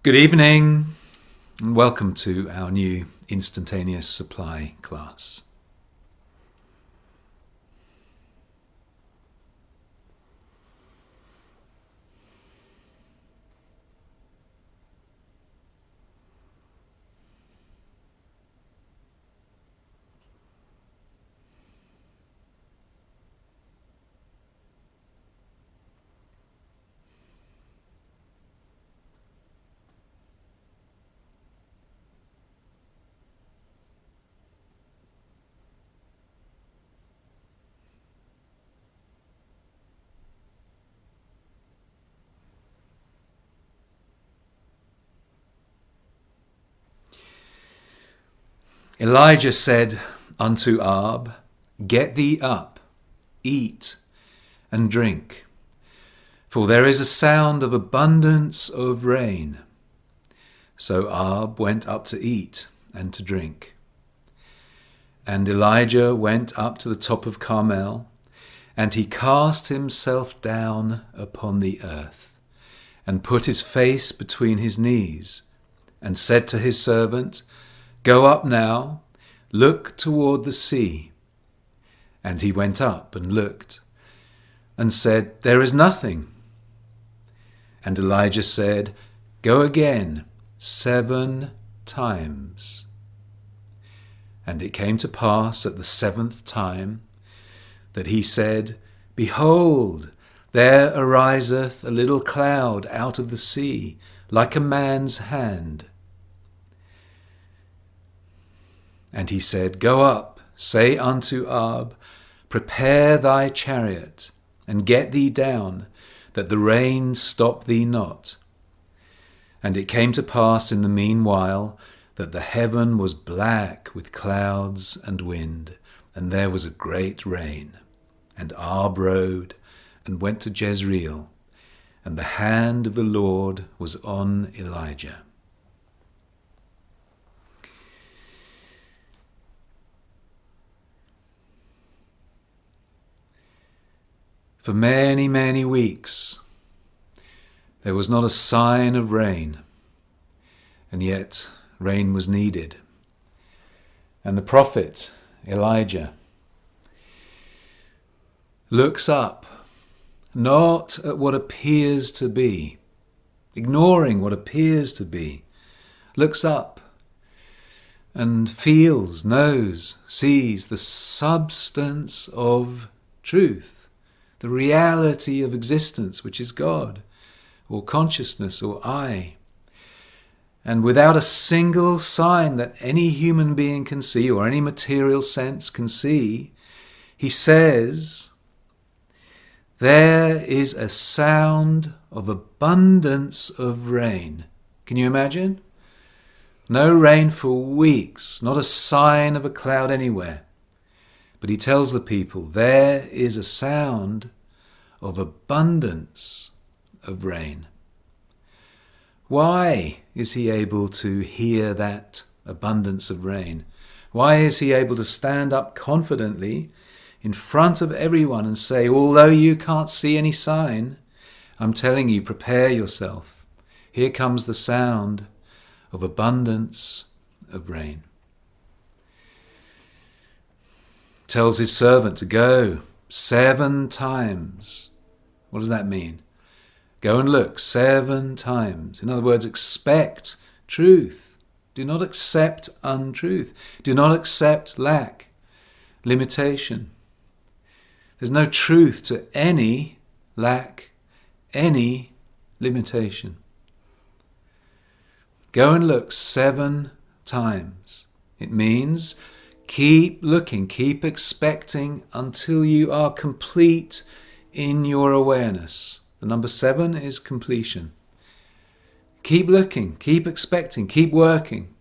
Good evening, and welcome to our new Instantaneous Supply class. Elijah said unto Ahab, Get thee up, eat and drink, for there is a sound of abundance of rain. So Ahab went up to eat and to drink. And Elijah went up to the top of Carmel, and he cast himself down upon the earth, and put his face between his knees, and said to his servant, Go up now, look toward the sea. And he went up and looked, and said, There is nothing. And Elijah said, Go again 7 times. And it came to pass at the 7th time that he said, Behold, there ariseth a little cloud out of the sea, like a man's hand. And he said, Go up, say unto Ahab, Prepare thy chariot, and get thee down, that the rain stop thee not. And it came to pass in the meanwhile that the heaven was black with clouds and wind, and there was a great rain. And Ahab rode and went to Jezreel, and the hand of the Lord was on Elijah. For many, many weeks, there was not a sign of rain, and yet rain was needed. And the prophet Elijah looks up, not at what appears to be, ignoring what appears to be, looks up and feels, knows, sees the substance of truth. The reality of existence, which is God, or consciousness, or I. And without a single sign that any human being can see, or any material sense can see, he says, There is a sound of abundance of rain. Can you imagine? No rain for weeks, not a sign of a cloud anywhere. But he tells the people, there is a sound of abundance of rain. Why is he able to hear that abundance of rain? Why is he able to stand up confidently in front of everyone and say, although you can't see any sign, I'm telling you, prepare yourself. Here comes the sound of abundance of rain. Tells his servant to go 7 times. What does that mean? Go and look 7 times. In other words, expect truth. Do not accept untruth. Do not accept lack, limitation. There's no truth to any lack, any limitation. Go and look 7 times. It means keep looking, keep expecting until you are complete in your awareness. The number 7 is completion. Keep looking, keep expecting, keep working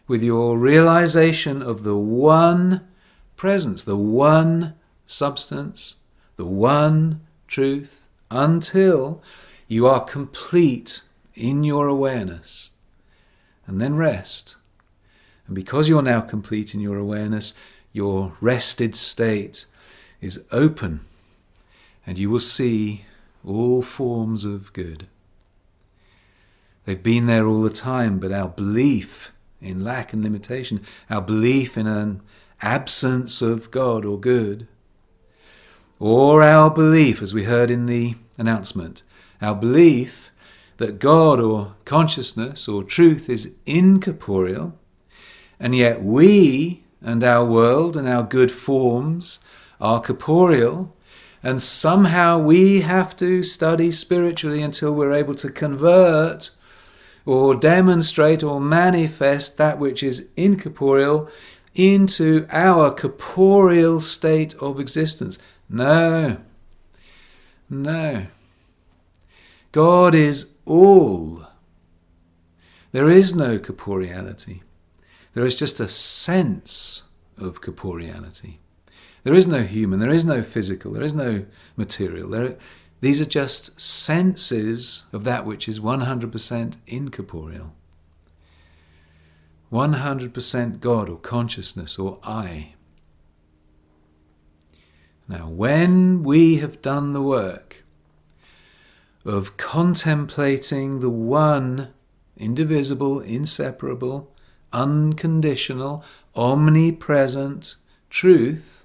with your realization of the one presence, the one substance, the one truth, until you are complete in your awareness. And then rest. And because you're now complete in your awareness, your rested state is open, and you will see all forms of good. They've been there all the time, but our belief in lack and limitation, our belief in an absence of God or good, or our belief, as we heard in the announcement, our belief that God or consciousness or truth is incorporeal, and yet we and our world and our good forms are corporeal, and somehow we have to study spiritually until we're able to convert or demonstrate or manifest that which is incorporeal into our corporeal state of existence. No. God is all. There is no corporeality. There is just a sense of corporeality. There is no human, there is no physical, there is no material. These are just senses of that which is 100% incorporeal. 100% God or consciousness or I. Now, when we have done the work of contemplating the one indivisible, inseparable, unconditional, omnipresent truth,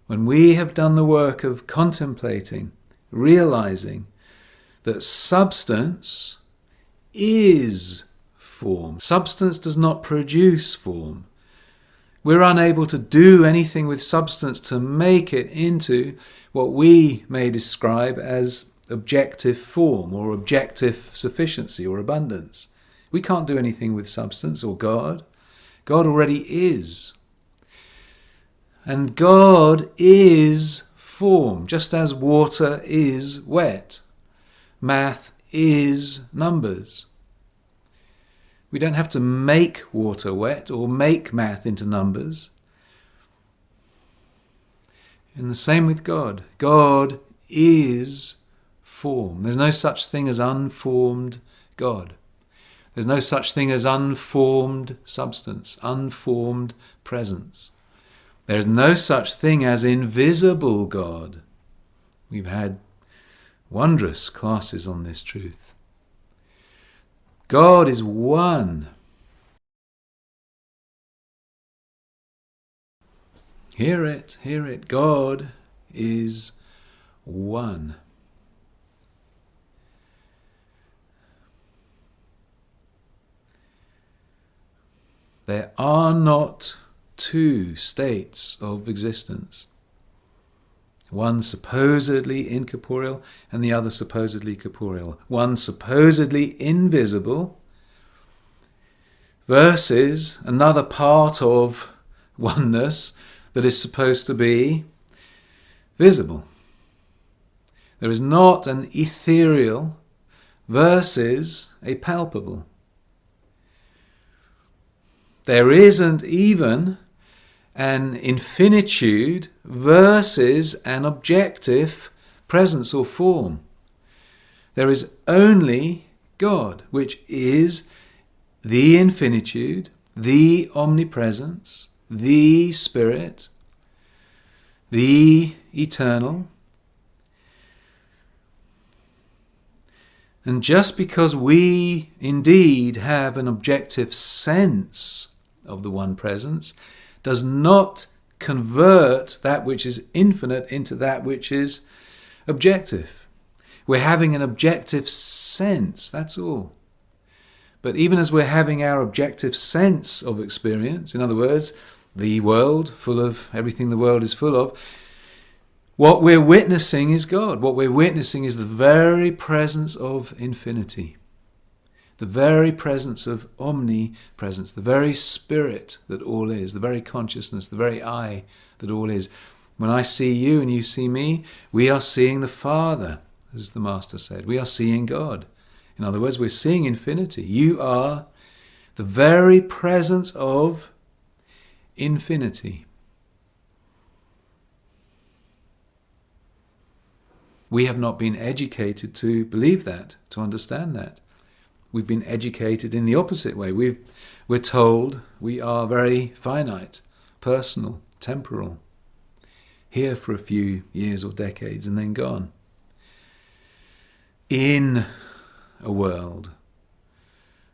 when we have done the work of contemplating, realizing that substance is form. Substance does not produce form. We're unable to do anything with substance to make it into what we may describe as objective form or objective sufficiency or abundance. We can't do anything with substance or God. God already is. And God is form, just as water is wet. Math is numbers. We don't have to make water wet or make math into numbers. And the same with God. God is form. There's no such thing as unformed God. There's no such thing as unformed substance, unformed presence. There is no such thing as invisible God. We've had wondrous classes on this truth. God is one. Hear it, hear it. God is one. There are not two states of existence. One supposedly incorporeal and the other supposedly corporeal. One supposedly invisible versus another part of oneness that is supposed to be visible. There is not an ethereal versus a palpable. There isn't even an infinitude versus an objective presence or form. There is only God, which is the infinitude, the omnipresence, the Spirit, the eternal. And just because we indeed have an objective sense of the one presence does not convert that which is infinite into that which is objective. We're having an objective sense, that's all. But even as we're having our objective sense of experience, in other words, the world full of everything the world is full of, what we're witnessing is God. What we're witnessing is the very presence of infinity. The very presence of omnipresence, the very spirit that all is, the very consciousness, the very I that all is. When I see you and you see me, we are seeing the Father, as the Master said. We are seeing God. In other words, we're seeing infinity. You are the very presence of infinity. We have not been educated to believe that, to understand that. We've been educated in the opposite way. We're told we are very finite, personal, temporal, here for a few years or decades and then gone. In a world,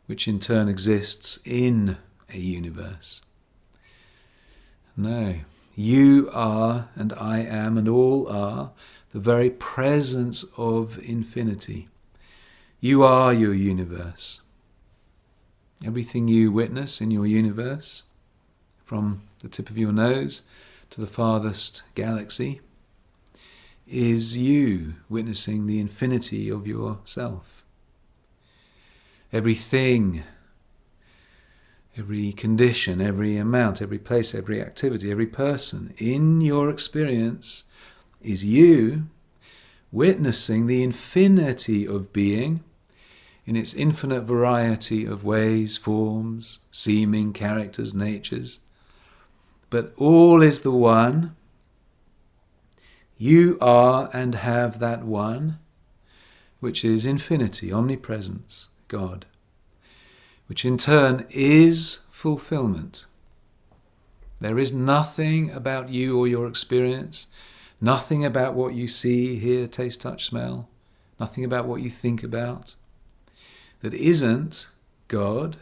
which in turn exists in a universe. No, you are, and I am, and all are, the very presence of infinity. You are your universe. Everything you witness in your universe, from the tip of your nose to the farthest galaxy, is you witnessing the infinity of yourself. Everything, every condition, every amount, every place, every activity, every person in your experience is you witnessing the infinity of being in its infinite variety of ways, forms, seeming, characters, natures. But all is the one. You are and have that one, which is infinity, omnipresence, God, which in turn is fulfillment. There is nothing about you or your experience, nothing about what you see, hear, taste, touch, smell, nothing about what you think about, that isn't God,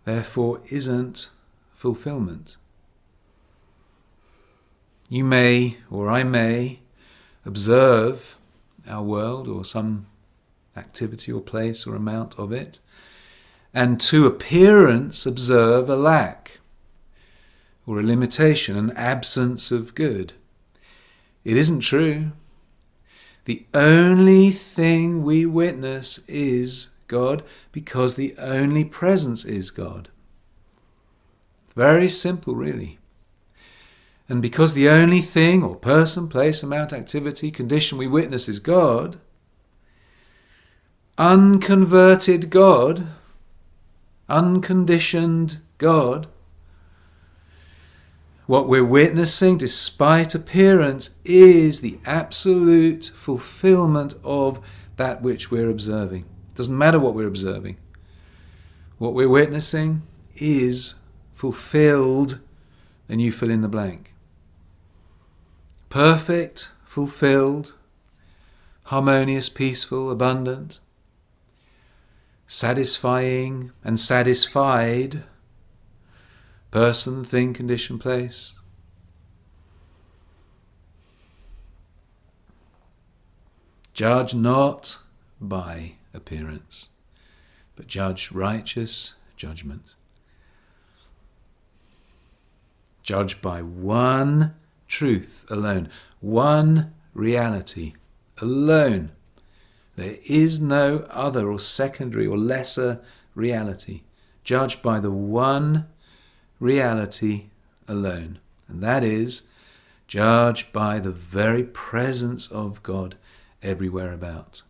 therefore isn't fulfillment. You may, or I may, observe our world or some activity or place or amount of it, and to appearance observe a lack or a limitation, an absence of good. It isn't true. The only thing we witness is God, because the only presence is God. Very simple, really. And because the only thing or person, place, amount, activity, condition we witness is God, unconverted God, unconditioned God, what we're witnessing, despite appearance, is the absolute fulfillment of that which we're observing. It doesn't matter what we're observing. What we're witnessing is fulfilled, and you fill in the blank. Perfect, fulfilled, harmonious, peaceful, abundant, satisfying and satisfied, person, thing, condition, place. Judge not by appearance, but judge righteous judgment. Judge by one truth alone, one reality alone. There is no other or secondary or lesser reality. Judge by the one reality alone. And that is, judge by the very presence of God everywhere about.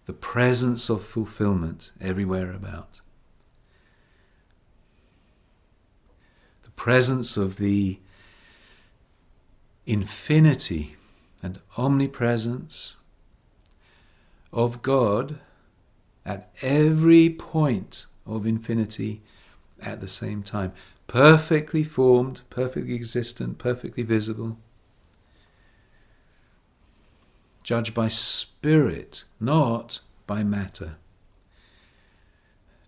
The presence of fulfillment everywhere about. The presence of the infinity and omnipresence of God at every point of infinity at the same time. Perfectly formed, perfectly existent, perfectly visible. Judged by spirit, not by matter.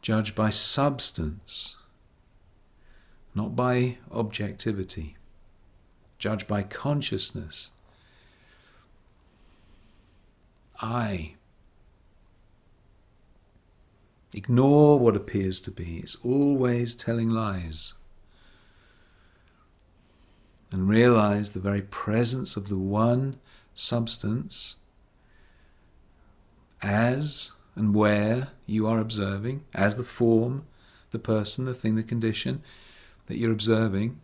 Judged by substance, not by objectivity. Judged by consciousness. I. Ignore what appears to be. It's always telling lies. And realize the very presence of the one substance as and where you are observing, as the form, the person, the thing, the condition that you're observing.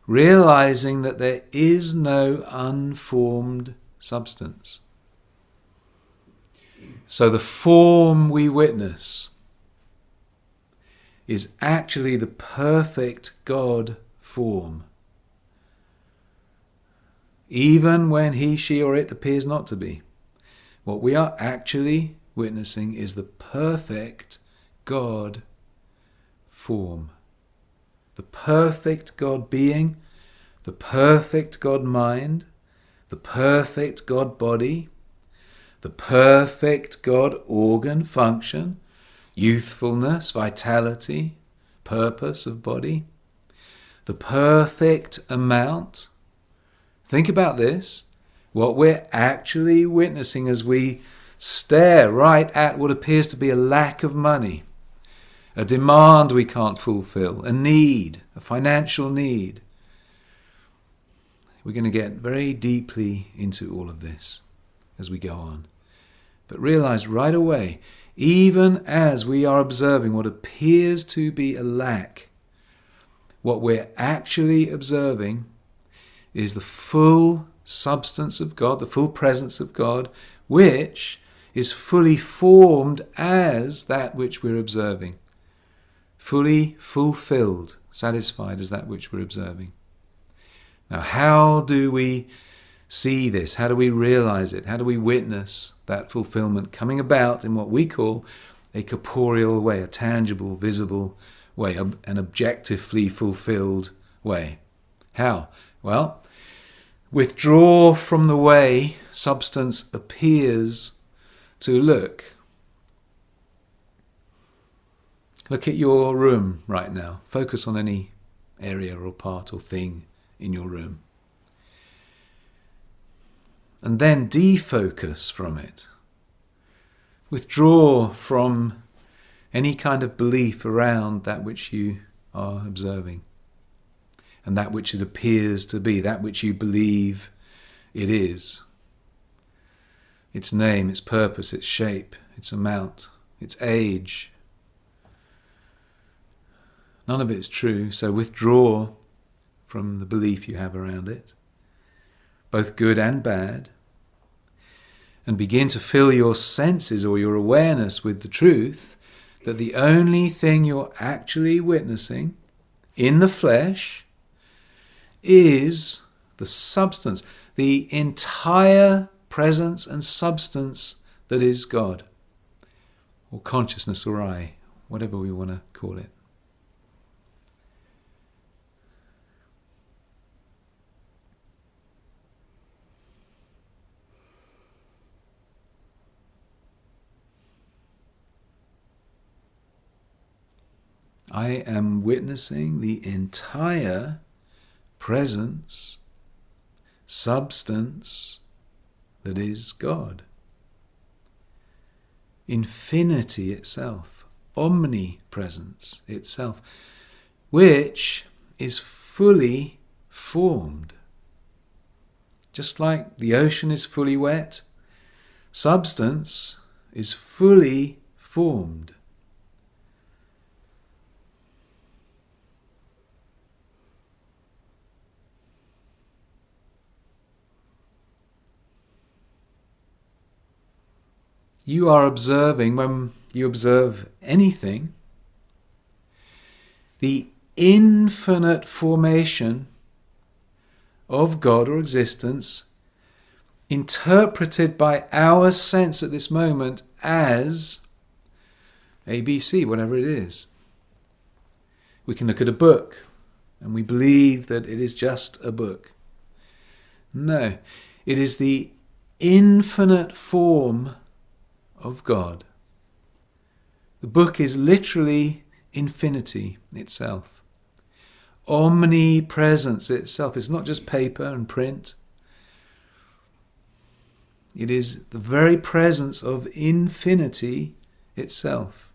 Realizing that there is no unformed substance. So the form we witness is actually the perfect God form. Even when he, she, or it appears not to be. What we are actually witnessing is the perfect God form. The perfect God being, the perfect God mind, the perfect God body, the perfect God organ function, youthfulness, vitality, purpose of body, the perfect amount. Think about this, what we're actually witnessing as we stare right at what appears to be a lack of money, a demand we can't fulfill, a need, a financial need. We're going to get very deeply into all of this as we go on. But realize right away, even as we are observing what appears to be a lack, what we're actually observing is the full substance of God, the full presence of God, which is fully formed as that which we're observing, fully fulfilled, satisfied as that which we're observing. Now, how do we see this? How do we realize it? How do we witness that fulfillment coming about in what we call a corporeal way, a tangible, visible way, an objectively fulfilled way? How? Well, withdraw from the way substance appears to look. Look at your room right now. Focus on any area or part or thing in your room. And then defocus from it. Withdraw from any kind of belief around that which you are observing and that which it appears to be, that which you believe it is. Its name, its purpose, its shape, its amount, its age. None of it is true, so withdraw from the belief you have around it, both good and bad, and begin to fill your senses or your awareness with the truth that the only thing you're actually witnessing in the flesh is the substance, the entire presence and substance that is God, or consciousness or I, whatever we want to call it. I am witnessing the entire presence, substance that is God. Infinity itself, omnipresence itself, which is fully formed. Just like the ocean is fully wet, substance is fully formed. You are observing, when you observe anything, the infinite formation of God or existence, interpreted by our sense at this moment as ABC, whatever it is. We can look at a book and we believe that it is just a book. No, it is the infinite form of God. The book is literally infinity itself. Omnipresence itself. It's not just paper and print. It is the very presence of infinity itself.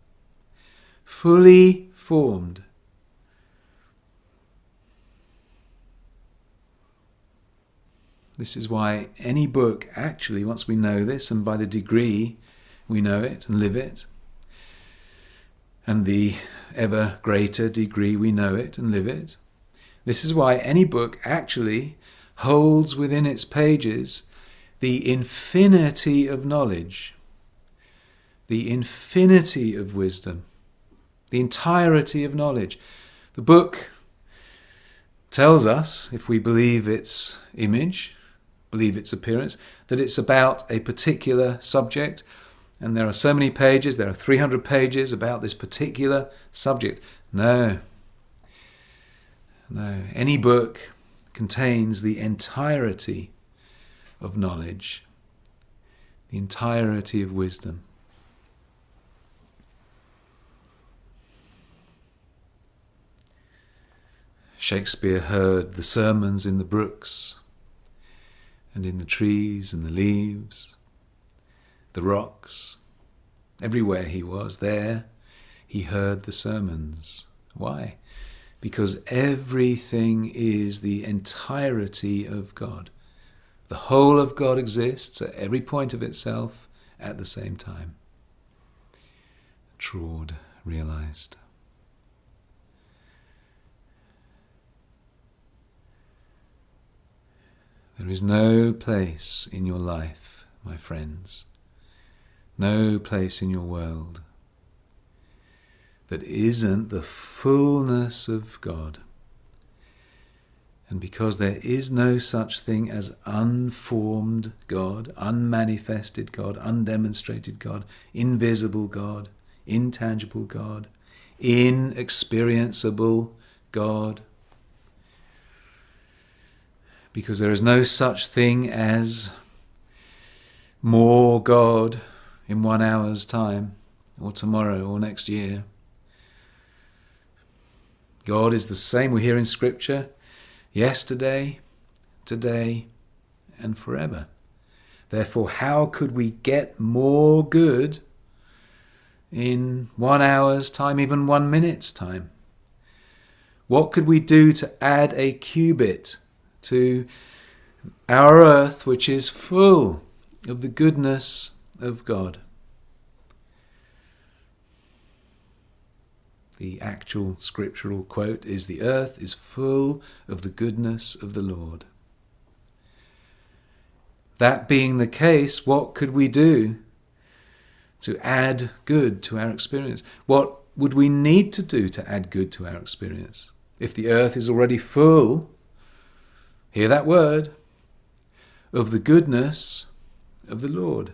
Fully formed. This is why any book actually, once we know this, and by the degree we know it and live it, and the ever greater degree we know it and live it, this is why any book actually holds within its pages the infinity of knowledge, the infinity of wisdom, the entirety of knowledge. The book tells us, if we believe its image, believe its appearance, that it's about a particular subject. And there are so many pages, there are 300 pages about this particular subject. No. Any book contains the entirety of knowledge, the entirety of wisdom. Shakespeare heard the sermons in the brooks and in the trees and the leaves, the rocks. Everywhere he was, there he heard the sermons. Why? Because everything is the entirety of God. The whole of God exists at every point of itself at the same time. Traud realized. There is no place in your life, my friends, no place in your world that isn't the fullness of God. And because there is no such thing as unformed God, unmanifested God, undemonstrated God, invisible God, intangible God, inexperienceable God, because there is no such thing as more God in 1 hour's time, or tomorrow, or next year. God is the same, we hear in Scripture, yesterday, today, and forever. Therefore, how could we get more good in 1 hour's time, even 1 minute's time? What could we do to add a cubit to our earth, which is full of the goodness of God? The actual scriptural quote is, "The earth is full of the goodness of the Lord." That being the case, what could we do to add good to our experience? What would we need to do to add good to our experience? If the earth is already full, hear that word, of the goodness of the Lord.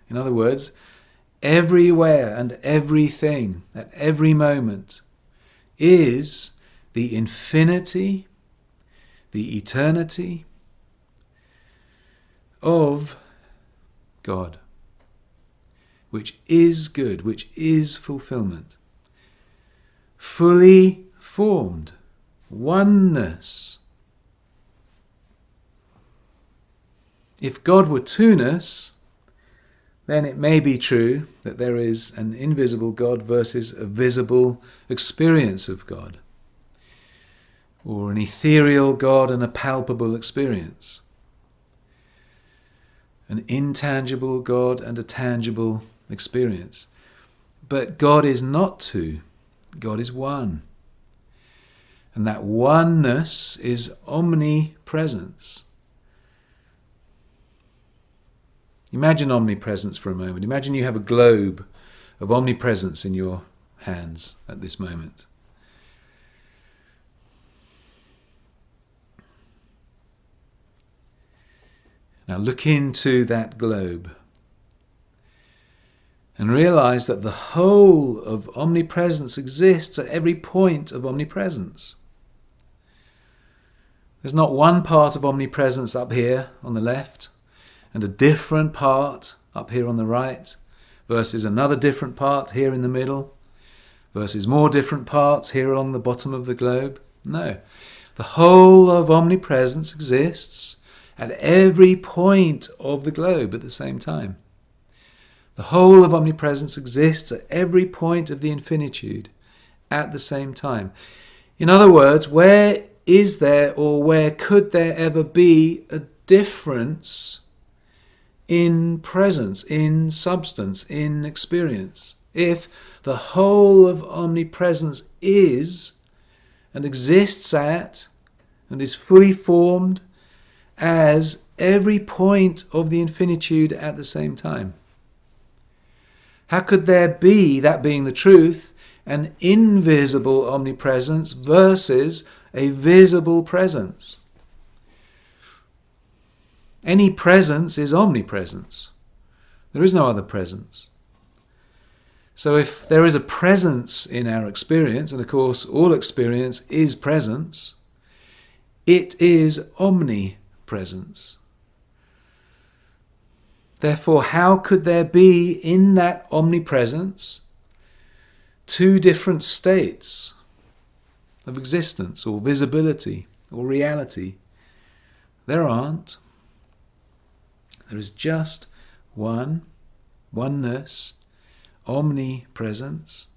In other words, everywhere and everything at every moment is the infinity, the eternity of God, which is good, which is fulfillment, fully formed, oneness. If God were two-ness, then it may be true that there is an invisible God versus a visible experience of God, or an ethereal God and a palpable experience, an intangible God and a tangible experience. But God is not two, God is one. And that oneness is omnipresence. Imagine omnipresence for a moment. Imagine you have a globe of omnipresence in your hands at this moment. Now look into that globe and realize that the whole of omnipresence exists at every point of omnipresence. There's not one part of omnipresence up here on the left and a different part up here on the right versus another different part here in the middle versus more different parts here along the bottom of the globe. No. The whole of omnipresence exists at every point of the globe at the same time. The whole of omnipresence exists at every point of the infinitude at the same time. In other words, where is there or where could there ever be a difference in presence, in substance, in experience, if the whole of omnipresence is and exists at and is fully formed as every point of the infinitude at the same time? How could there be, that being the truth, an invisible omnipresence versus a visible presence? Any presence is omnipresence. There is no other presence. So if there is a presence in our experience, and of course all experience is presence, it is omnipresence. Therefore, how could there be in that omnipresence two different states of existence or visibility or reality? There aren't. There is just one, oneness, omnipresence.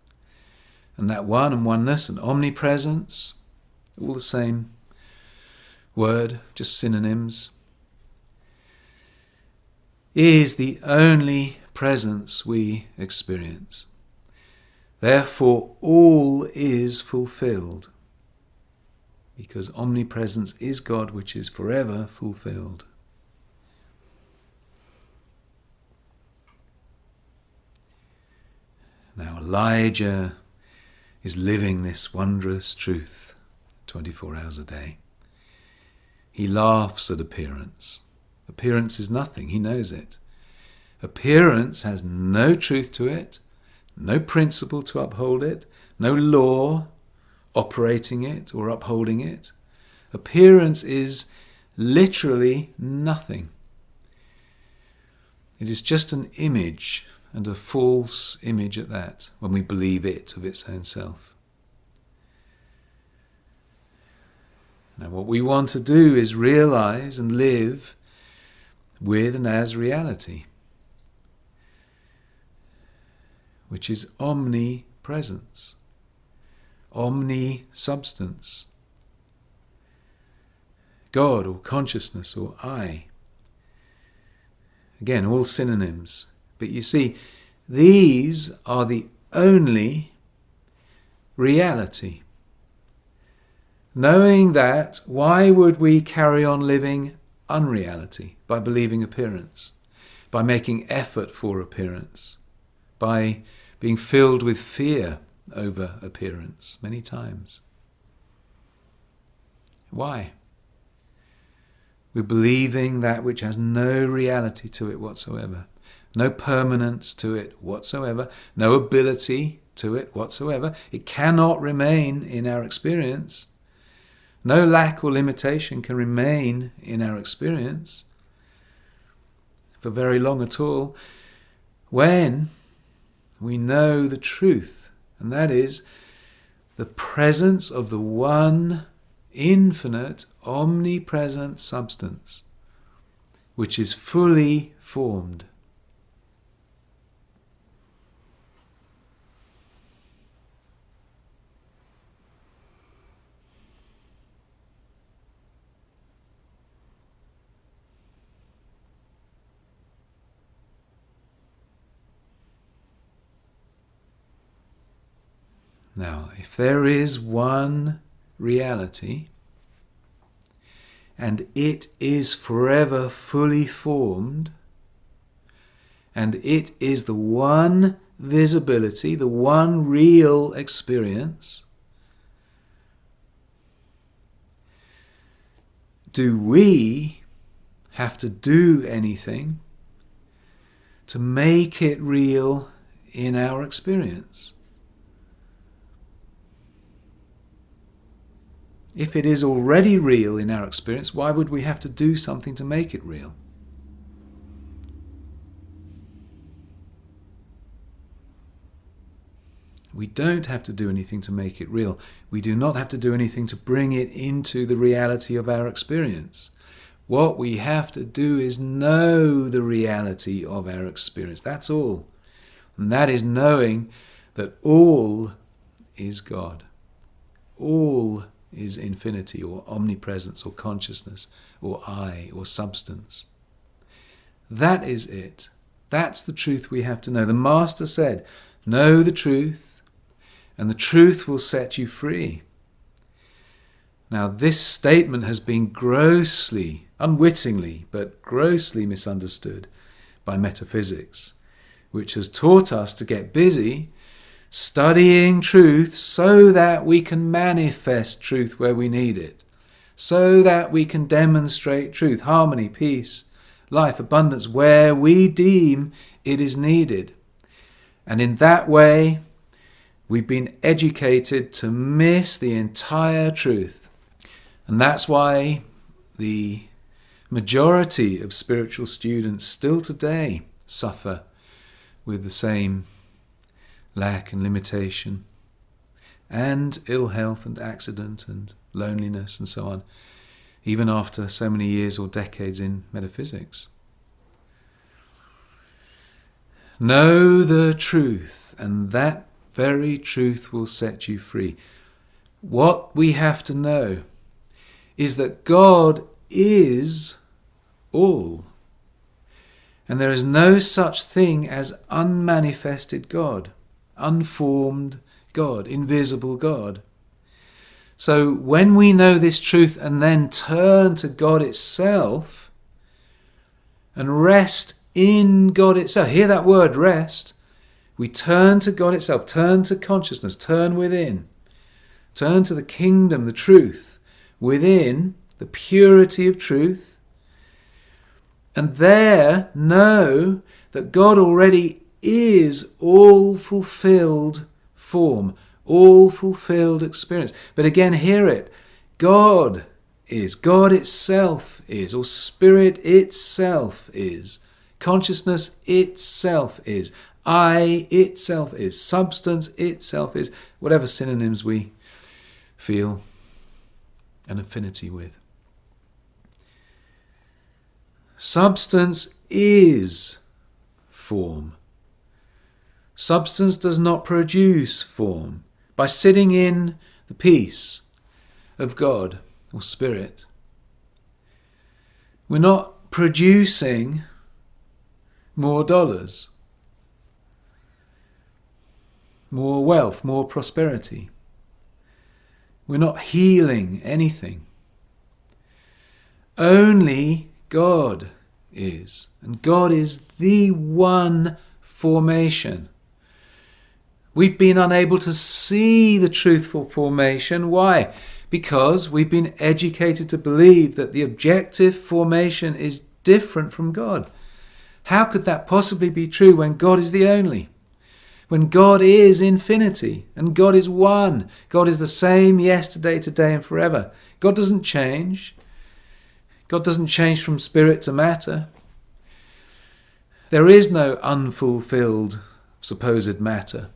And that one and oneness and omnipresence, all the same word, just synonyms, is the only presence we experience. Therefore, all is fulfilled, because omnipresence is God, which is forever fulfilled. Now Elijah is living this wondrous truth 24 hours a day. He laughs at appearance. Appearance is nothing, he knows it. Appearance has no truth to it, no principle to uphold it, no law operating it or upholding it. Appearance is literally nothing. It is just an image, and a false image at that, when we believe it of its own self. Now what we want to do is realize and live with and as reality, which is omnipresence, omni-substance, God or consciousness or I. Again, all synonyms. But you see, these are the only reality. Knowing that, why would we carry on living unreality by believing appearance, by making effort for appearance, by being filled with fear over appearance many times? Why? We're believing that which has no reality to it whatsoever. No permanence to it whatsoever, no ability to it whatsoever. It cannot remain in our experience. No lack or limitation can remain in our experience for very long at all when we know the truth, and that is the presence of the one infinite, omnipresent substance, which is fully formed. Now, if there is one reality, and it is forever fully formed, and it is the one visibility, the one real experience, do we have to do anything to make it real in our experience? If it is already real in our experience, why would we have to do something to make it real? We don't have to do anything to make it real. We do not have to do anything to bring it into the reality of our experience. What we have to do is know the reality of our experience. That's all. And that is knowing that all is God. All is infinity or omnipresence or consciousness or I or substance. That is it. That's the truth we have to know. The Master said, know the truth and the truth will set you free. Now this statement has been grossly, unwittingly, but grossly misunderstood by metaphysics, which has taught us to get busy studying truth so that we can manifest truth where we need it, so that we can demonstrate truth, harmony, peace, life, abundance, where we deem it is needed. And in that way, we've been educated to miss the entire truth. And that's why the Majority of spiritual students still today suffer with the same lack and limitation, and ill health and accident and loneliness and so on, even after so many years or decades in metaphysics. Know the truth, and that very truth will set you free. What we have to know is that God is all. And there is no such thing as unmanifested God, unformed God, invisible God. So when we know this truth and then turn to God itself and rest in God itself, hear that word, rest. We turn to God itself, turn to consciousness, turn within, turn to the kingdom, the truth, within the purity of truth, and there know that God already is all fulfilled form, all fulfilled experience. But again, hear it. God is, God itself is, or spirit itself is, consciousness itself is, I itself is, substance itself is, whatever synonyms we feel an affinity with. Substance is form. Substance does not produce form. By sitting in the peace of God or Spirit, we're not producing more dollars, more wealth, more prosperity. We're not healing anything. Only God is, and God is the one formation. We've been unable to see the truthful formation. Why? Because we've been educated to believe that the objective formation is different from God. How could that possibly be true when God is the only? When God is infinity and God is one. God is the same yesterday, today and forever. God doesn't change. God doesn't change from spirit to matter. There is no unfulfilled supposed matter.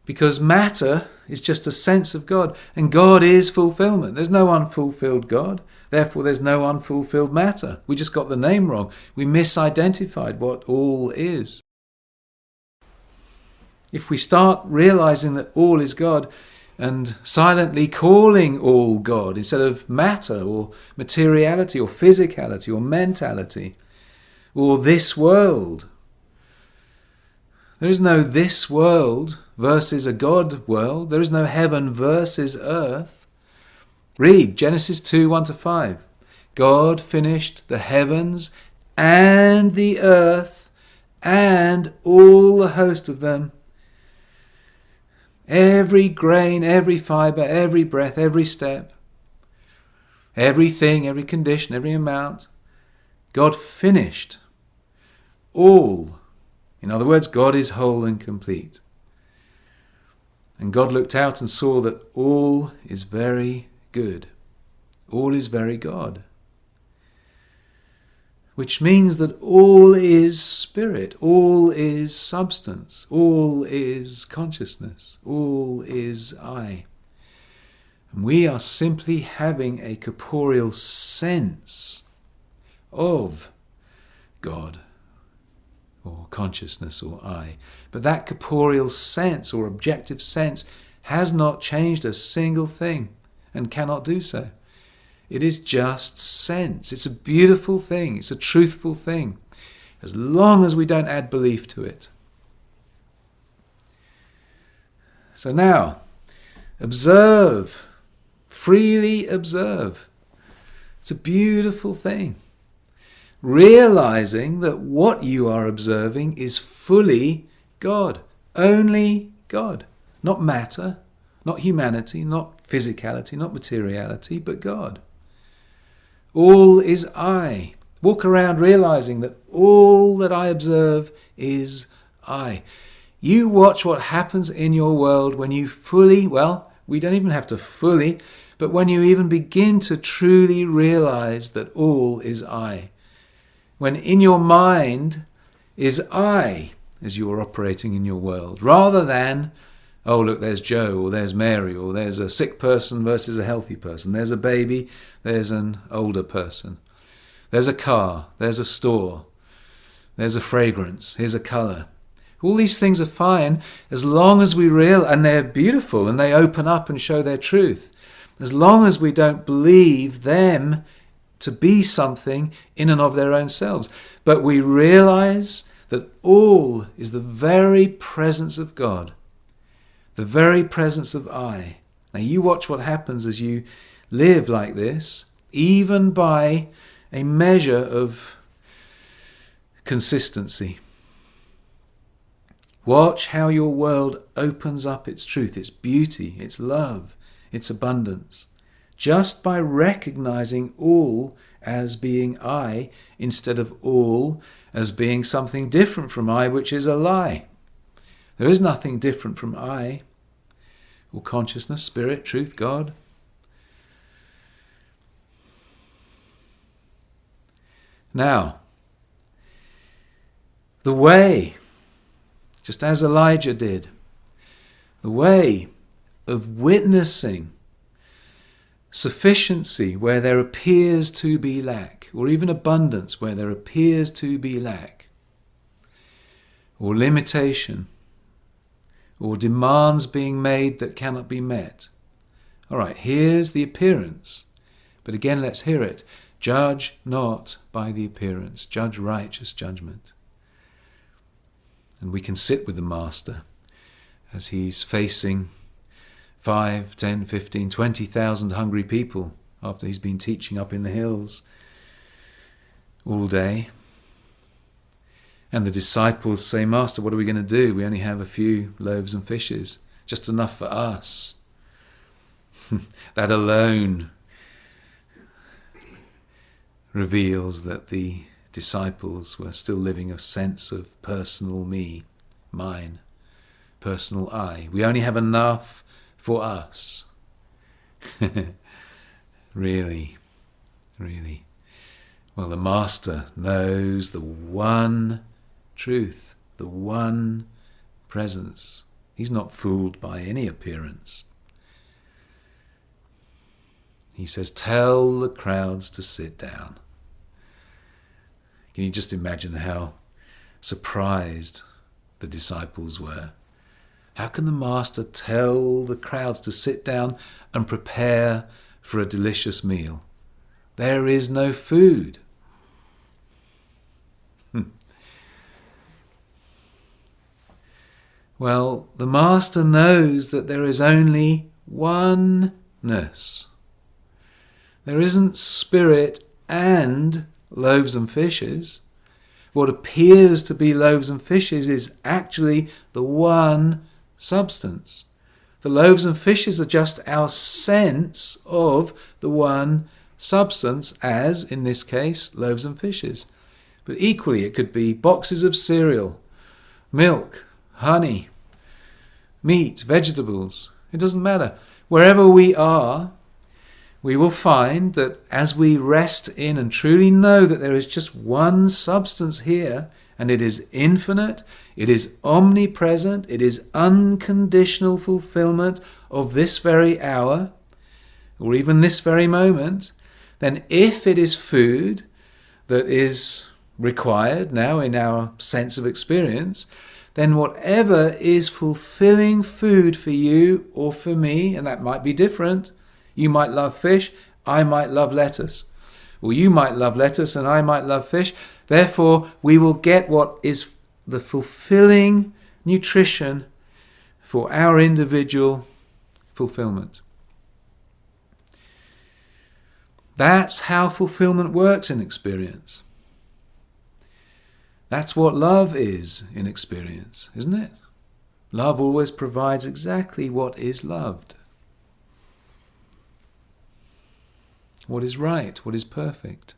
Because matter is just a sense of God, and God is fulfillment. There's no unfulfilled God. Therefore, there's no unfulfilled matter. We just got the name wrong. We misidentified what all is. If we start realizing that all is God, and silently calling all God instead of matter or materiality or physicality or mentality or this world. There is no this world versus a God world. There is no heaven versus earth. Read Genesis 2, 1-5. God finished the heavens and the earth and all the host of them. Every grain, every fibre, every breath, every step, everything, every condition, every amount. God finished all. In other words, God is whole and complete. And God looked out and saw that all is very good. All is very God. Which means that all is spirit, all is substance, all is consciousness, all is I. And we are simply having a corporeal sense of God, or consciousness, or I. But that corporeal sense, or objective sense, has not changed a single thing, and cannot do so. It is just sense. It's a beautiful thing. It's a truthful thing, as long as we don't add belief to it. So now, observe. Freely observe. It's a beautiful thing. Realizing that what you are observing is fully God. Only God. Not matter, not humanity, not physicality, not materiality, but God. All is I. Walk around realizing that all that I observe is I. You watch what happens in your world when you fully, well, we don't even have to fully, but when you even begin to truly realize that all is I, when in your mind is I as you are operating in your world, rather than, oh look, there's Joe, or there's Mary, or there's a sick person versus a healthy person, there's a baby, there's an older person, there's a car, there's a store, there's a fragrance, here's a colour. All these things are fine as long as we realize, and they're beautiful and they open up and show their truth, as long as we don't believe them to be something in and of their own selves. But we realize that all is the very presence of God, the very presence of I. Now you watch what happens as you live like this, even by a measure of consistency. Watch how your world opens up its truth, its beauty, its love, its abundance, just by recognizing all as being I instead of all as being something different from I, which is a lie. There is nothing different from I, or consciousness, spirit, truth, God. Now, the way, just as Elijah did, the way of witnessing sufficiency where there appears to be lack, or even abundance where there appears to be lack, or limitation, or demands being made that cannot be met. All right, here's the appearance. But again, let's hear it. Judge not by the appearance. Judge righteous judgment. And we can sit with the Master as he's facing 5, 10, 15, 20,000 hungry people after he's been teaching up in the hills all day. And the disciples say, Master, what are we going to do? We only have a few loaves and fishes, just enough for us. That alone reveals that the disciples were still living a sense of personal me, mine, personal I. We only have enough for us. Really, really. Well, the Master knows the one truth, the one presence. He's not fooled by any appearance. He says, tell the crowds to sit down. Can you just imagine how surprised the disciples were? How can the Master tell the crowds to sit down and prepare for a delicious meal? There is no food. Well, the Master knows that there is only oneness. There isn't spirit and loaves and fishes. What appears to be loaves and fishes is actually the one substance. The loaves and fishes are just our sense of the one substance, as, in this case, loaves and fishes. But equally, it could be boxes of cereal, milk, honey, meat, vegetables. It doesn't matter. Wherever we are, we will find that as we rest in and truly know that there is just one substance here, and it is infinite, it is omnipresent, it is unconditional fulfillment of this very hour, or even this very moment, then if it is food that is required now in our sense of experience, then whatever is fulfilling food for you or for me, and that might be different. You might love fish, I might love lettuce. Or you might love lettuce and I might love fish. Therefore, we will get what is the fulfilling nutrition for our individual fulfillment. That's how fulfillment works in experience. That's what love is in experience, isn't it? Love always provides exactly what is loved. What is right, what is perfect.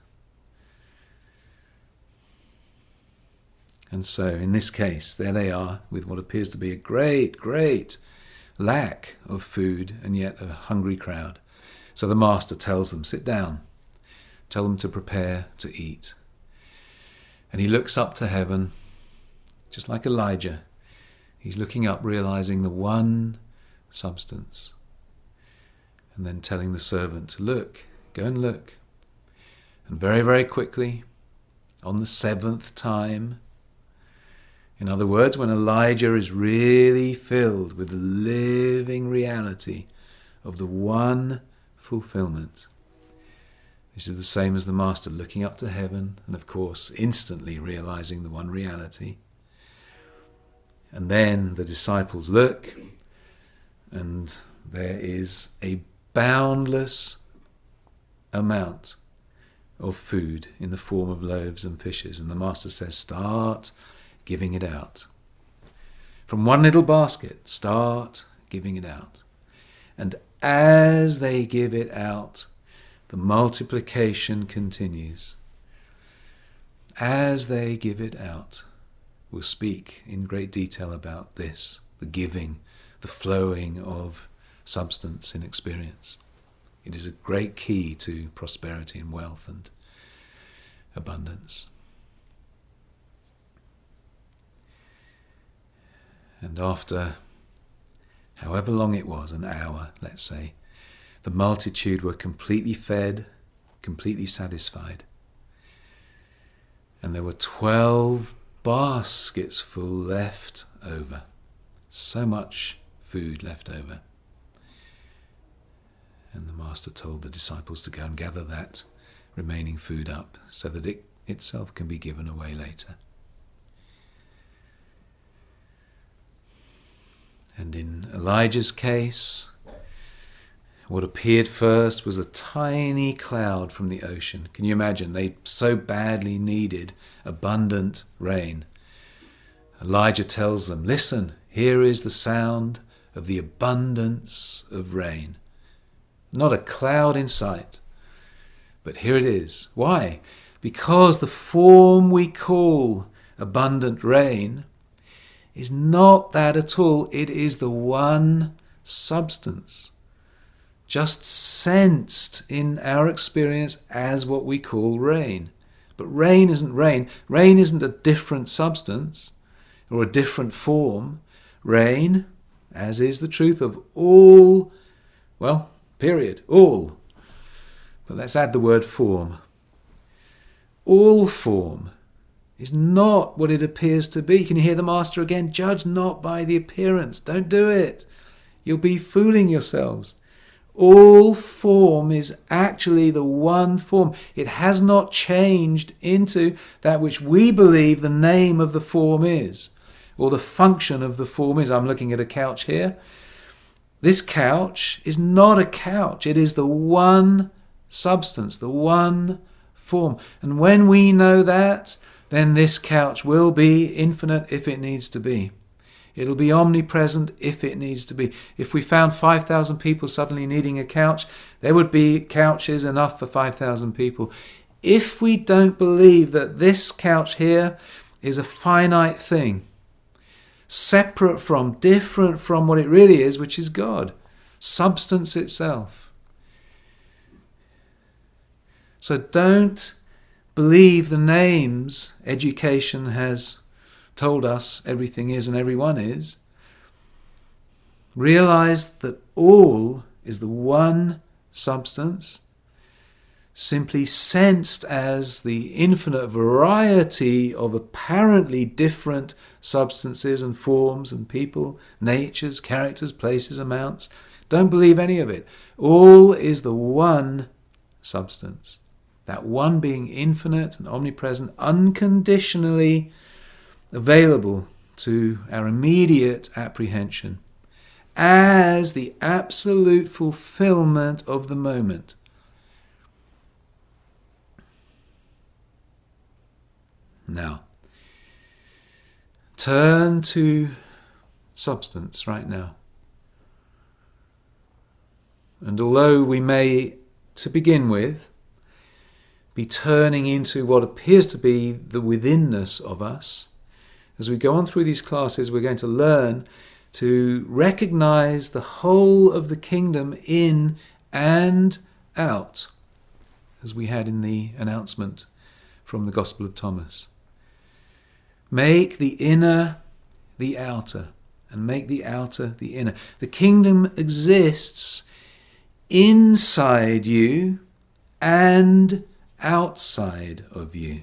And so, in this case, there they are with what appears to be a great, great lack of food and yet a hungry crowd. So the master tells them, sit down, tell them to prepare to eat. And he looks up to heaven, just like Elijah. He's looking up, realizing the one substance. And then telling the servant to look, go and look. And very, very quickly, on the 7th time, in other words, when Elijah is really filled with the living reality of the one fulfillment, this is the same as the master looking up to heaven and, of course, instantly realizing the one reality. And then the disciples look, and there is a boundless amount of food in the form of loaves and fishes. And the master says, start giving it out. From one little basket, start giving it out. And as they give it out, the multiplication continues. As they give it out, we'll speak in great detail about this, the giving, the flowing of substance in experience. It is a great key to prosperity and wealth and abundance. And after however long it was, an hour, let's say, the multitude were completely fed, completely satisfied. And there were 12 baskets full left over. So much food left over. And the master told the disciples to go and gather that remaining food up so that it itself can be given away later. And in Elijah's case, what appeared first was a tiny cloud from the ocean. Can you imagine? They so badly needed abundant rain. Elijah tells them, listen, here is the sound of the abundance of rain. Not a cloud in sight, but here it is. Why? Because the form we call abundant rain is not that at all. It is the one substance, just sensed in our experience as what we call rain. But rain isn't rain. Rain isn't a different substance or a different form. Rain, as is the truth of all, well, period, all. But let's add the word form. All form is not what it appears to be. Can you hear the master again? Judge not by the appearance. Don't do it. You'll be fooling yourselves. All form is actually the one form. It has not changed into that which we believe the name of the form is, or the function of the form is. I'm looking at a couch here. This couch is not a couch. It is the one substance, the one form. And when we know that, then this couch will be infinite if it needs to be. It'll be omnipresent if it needs to be. If we found 5,000 people suddenly needing a couch, there would be couches enough for 5,000 people. If we don't believe that this couch here is a finite thing, separate from, different from what it really is, which is God, substance itself. So don't believe the names education has told us everything is and everyone is. Realize that all is the one substance, simply sensed as the infinite variety of apparently different substances and forms and people, natures, characters, places, amounts. Don't believe any of it. All is the one substance. That one being infinite and omnipresent, unconditionally available to our immediate apprehension as the absolute fulfillment of the moment. Now, turn to substance right now. And although we may, to begin with, be turning into what appears to be the withinness of us, as we go on through these classes, we're going to learn to recognize the whole of the kingdom in and out, as we had in the announcement from the Gospel of Thomas. Make the inner the outer, and make the outer the inner. The kingdom exists inside you and outside of you.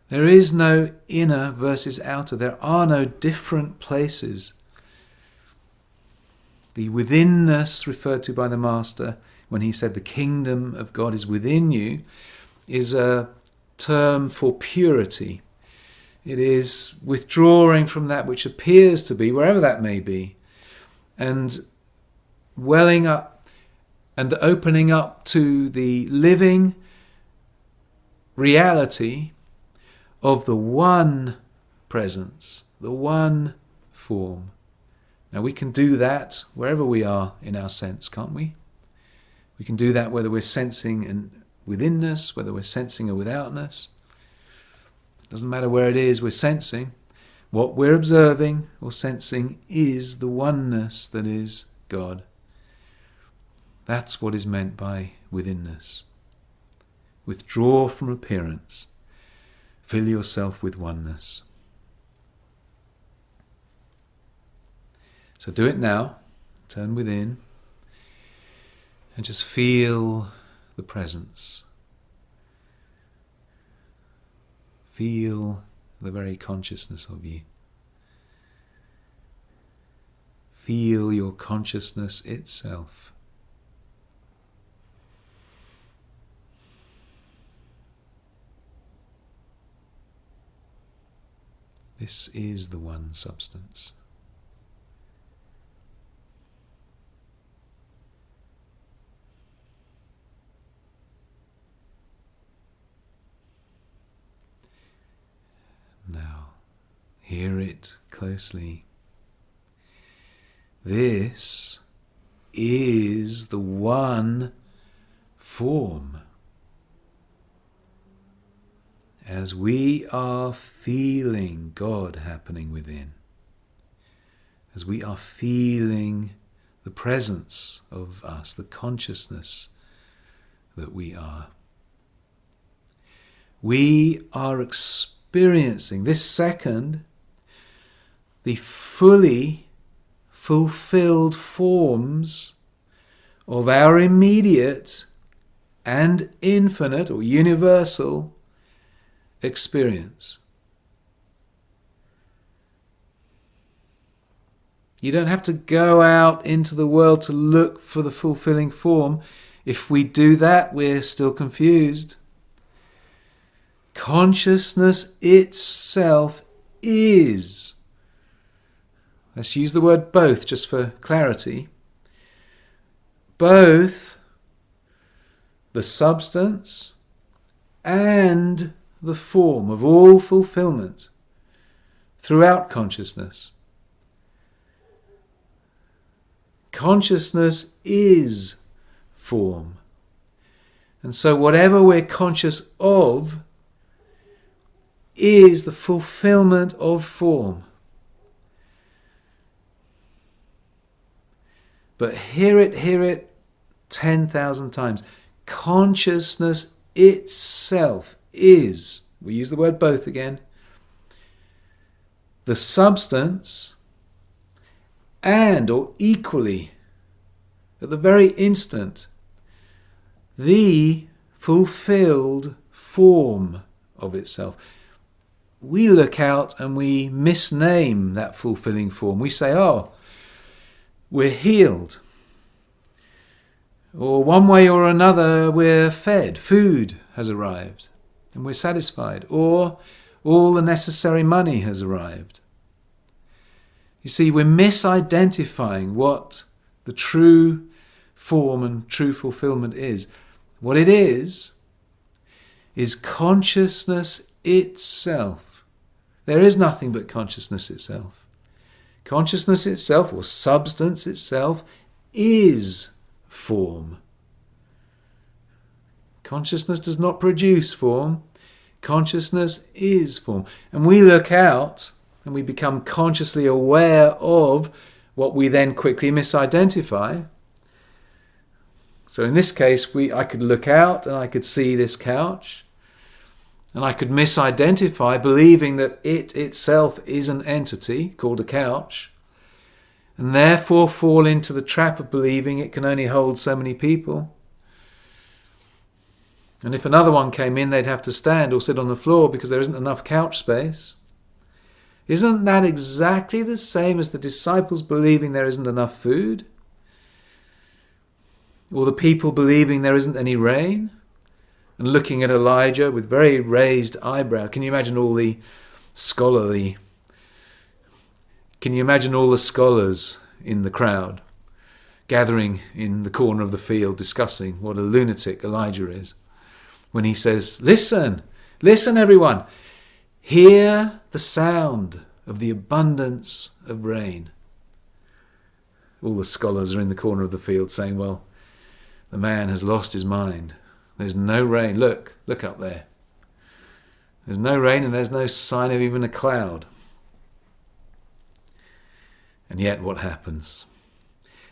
There is no inner versus outer. There are no different places. The withinness referred to by the Master when he said the kingdom of God is within you is a term for purity. It is withdrawing from that which appears to be, wherever that may be, and welling up and opening up to the living reality of the one presence, the one form. Now we can do that wherever we are in our sense, can't we? We can do that whether we're sensing a withinness, whether we're sensing a withoutness. It doesn't matter where it is we're sensing. What we're observing or sensing is the oneness that is God. That's what is meant by withinness. Withdraw from appearance. Fill yourself with oneness. So do it now. Turn within and just feel the presence. Feel the very consciousness of you. Feel your consciousness itself. This is the one substance. Now, hear it closely. This is the one form. As we are feeling God happening within, as we are feeling the presence of us, the consciousness that we are experiencing this second the fully fulfilled forms of our immediate and infinite or universal experience. You don't have to go out into the world to look for the fulfilling form. If we do that, we're still confused. Consciousness itself is. Let's use the word both just for clarity. Both the substance and the form of all fulfillment throughout consciousness. Consciousness is form. And so whatever we're conscious of is the fulfillment of form. But hear it 10,000 times. Consciousness itself is, we use the word both again, the substance and, or equally, at the very instant, the fulfilled form of itself. We look out and we misname that fulfilling form. We say, oh, we're healed. Or one way or another, we're fed. Food has arrived and we're satisfied. Or all the necessary money has arrived. You see, we're misidentifying what the true form and true fulfillment is. What it is consciousness itself. There is nothing but consciousness itself. Consciousness itself, or substance itself, is form. Consciousness does not produce form. Consciousness is form. And we look out and we become consciously aware of what we then quickly misidentify So in this case, I could look out and I could see this couch, and I could misidentify, believing that it itself is an entity called a couch, and therefore fall into the trap of believing it can only hold so many people. And if another one came in, they'd have to stand or sit on the floor because there isn't enough couch space. Isn't that exactly the same as the disciples believing there isn't enough food? Or the people believing there isn't any rain? And looking at Elijah with very raised eyebrow. Can you imagine all the scholars in the crowd gathering in the corner of the field discussing what a lunatic Elijah is? When he says, listen everyone, hear the sound of the abundance of rain. All the scholars are in the corner of the field saying, well, the man has lost his mind. There's no rain. Look up there. There's no rain and there's no sign of even a cloud. And yet what happens?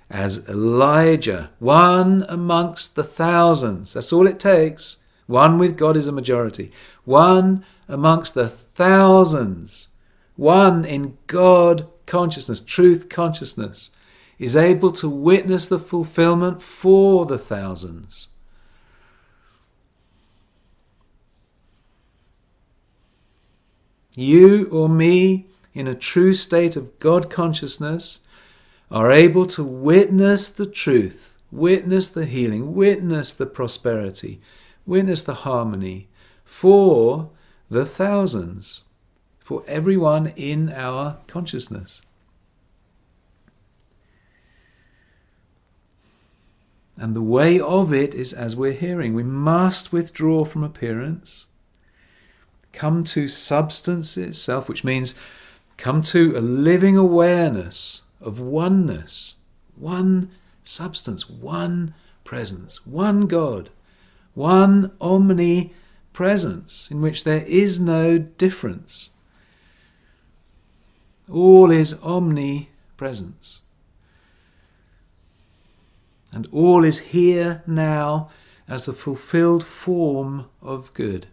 As Elijah, one amongst the thousands, that's all it takes. One with God is a majority. One amongst the thousands, one in God consciousness, truth consciousness, is able to witness the fulfillment for the thousands. You or me, in a true state of God consciousness, are able to witness the truth, witness the healing, witness the prosperity, witness the harmony for the thousands, for everyone in our consciousness. And the way of it is as we're hearing. We must withdraw from appearance, come to substance itself, which means come to a living awareness of oneness, one substance, one presence, one God, one omnipresence in which there is no difference. All is omnipresence. And all is here now as the fulfilled form of good.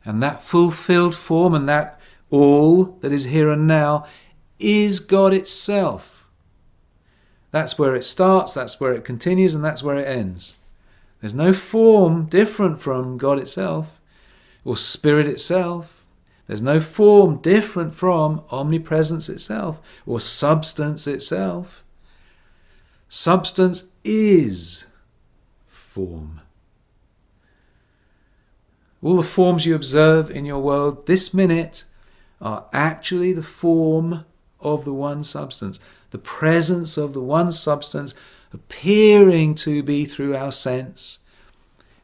And that fulfilled form and that all that is here and now is God itself. That's where it starts, that's where it continues, and that's where it ends. There's no form different from God itself or Spirit itself. There's no form different from omnipresence itself or substance itself. Substance is form. All the forms you observe in your world this minute are actually the form of the one substance, the presence of the one substance appearing to be through our sense,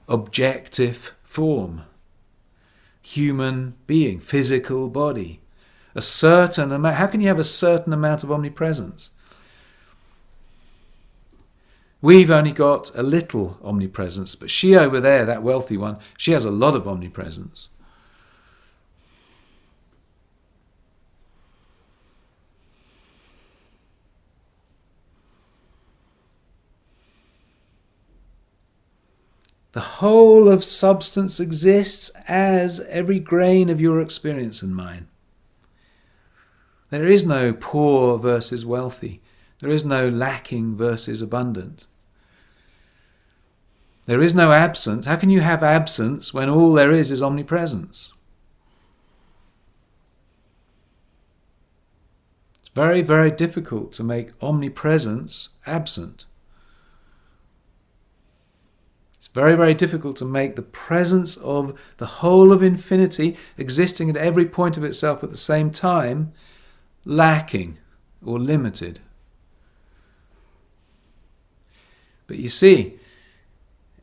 objective form, human being, physical body, a certain amount. How can you have a certain amount of omnipresence? We've only got a little omnipresence, but she over there, that wealthy one, she has a lot of omnipresence. The whole of substance exists as every grain of your experience and mine. There is no poor versus wealthy. There is no lacking versus abundant. There is no absence. How can you have absence when all there is omnipresence? It's very, very difficult to make omnipresence absent. It's very, very difficult to make the presence of the whole of infinity existing at every point of itself at the same time lacking or limited. But you see,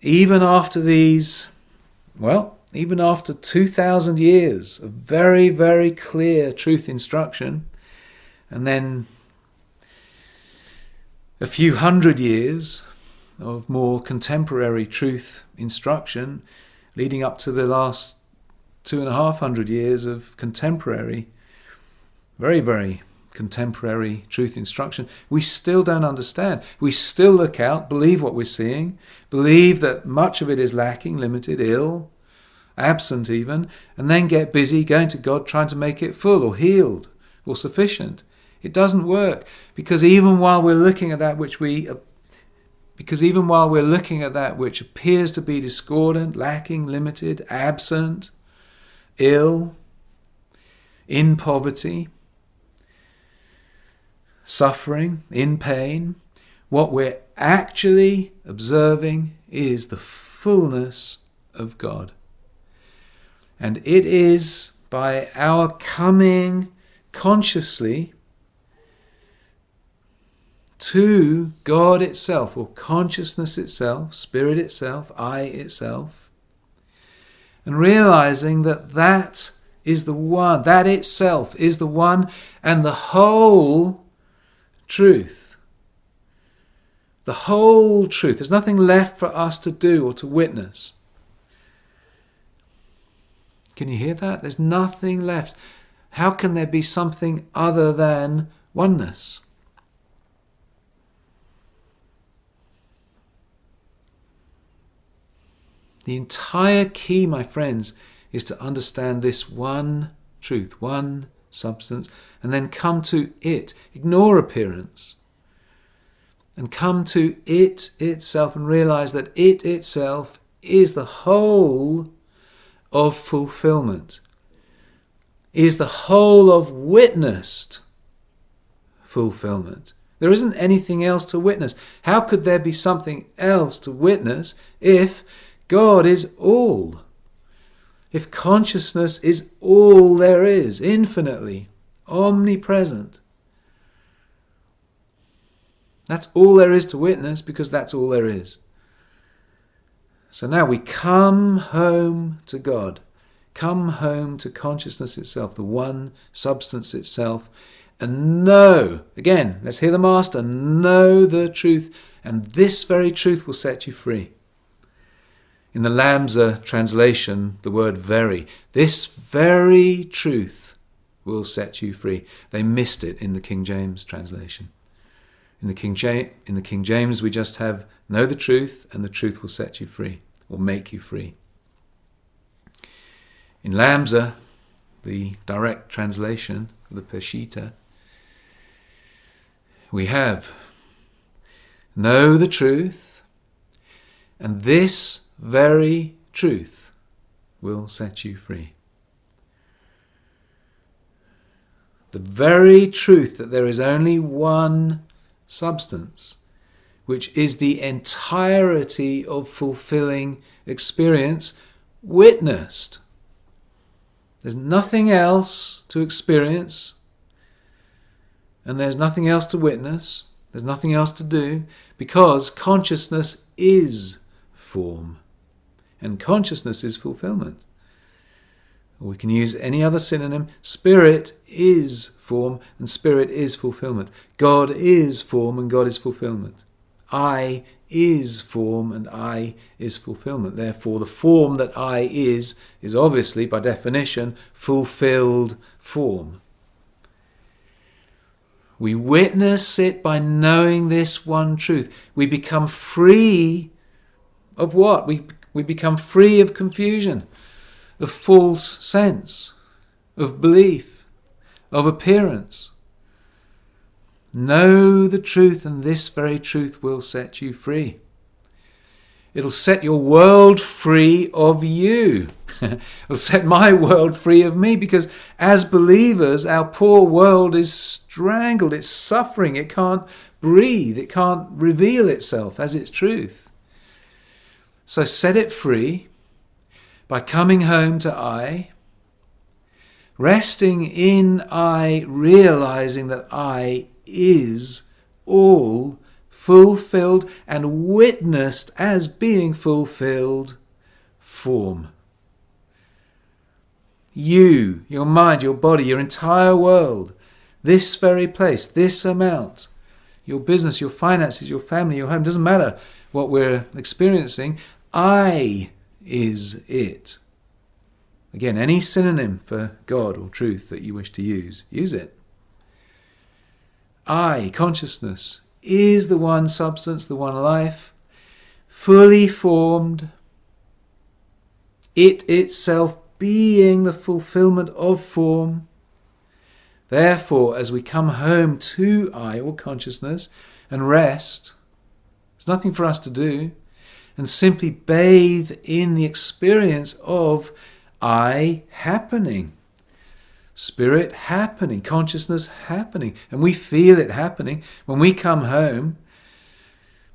even after even after 2,000 years of very, very clear truth instruction, and then a few hundred years of more contemporary truth instruction, leading up to the last 2,500 years of contemporary, very, very contemporary truth instruction, we still don't understand. We still look out, believe what we're seeing, believe that much of it is lacking, limited, ill, absent even, and then get busy going to God trying to make it full or healed or sufficient. It doesn't work, because even while we're looking at that which appears to be discordant, lacking, limited, absent, ill, in poverty, suffering, in pain, what we're actually observing is the fullness of God. And it is by our coming consciously to God itself, or consciousness itself, spirit itself, I itself, and realizing that that is the one, that itself is the one and the whole truth. The whole truth. There's nothing left for us to do or to witness. Can you hear that? There's nothing left. How can there be something other than oneness? The entire key, my friends, is to understand this one truth, one substance, and then come to it. Ignore appearance. And come to it itself and realize that it itself is the whole of fulfillment, is the whole of witnessed fulfillment. There isn't anything else to witness. How could there be something else to witness if God is all? If consciousness is all there is, infinitely, omnipresent. That's all there is to witness, because that's all there is. So now we come home to God, come home to consciousness itself, the one substance itself, and know, again, let's hear the Master, know the truth, and this very truth will set you free. In the Lambda translation, the word very, this very truth will set you free. They missed it in the King James translation. In the King James, we just have know the truth, and the truth will set you free, or make you free. In Lambda, the direct translation, the Peshitta, we have know the truth, and this very truth will set you free. The very truth that there is only one substance, which is the entirety of fulfilling experience, witnessed. There's nothing else to experience, and there's nothing else to witness, there's nothing else to do, because consciousness is form, and consciousness is fulfillment. Or we can use any other synonym. Spirit is form, and spirit is fulfillment. God is form, and God is fulfillment. I is form, and I is fulfillment. Therefore, the form that I is obviously, by definition, fulfilled form. We witness it by knowing this one truth. We become free of what? We become free of confusion, of false sense, of belief, of appearance. Know the truth, and this very truth will set you free. It'll set your world free of you. It'll set my world free of me, because as believers, our poor world is strangled. It's suffering. It can't breathe. It can't reveal itself as its truth. So set it free by coming home to I, resting in I, realizing that I is all fulfilled and witnessed as being fulfilled form. You, your mind, your body, your entire world, this very place, this amount, your business, your finances, your family, your home, doesn't matter what we're experiencing, I is it. Again, any synonym for God or truth that you wish to use it. I, consciousness, is the one substance, the one life, fully formed, it itself being the fulfillment of form. Therefore, as we come home to I, or consciousness, and rest, there's nothing for us to do, and simply bathe in the experience of I happening. Spirit happening, consciousness happening, and we feel it happening. When we come home,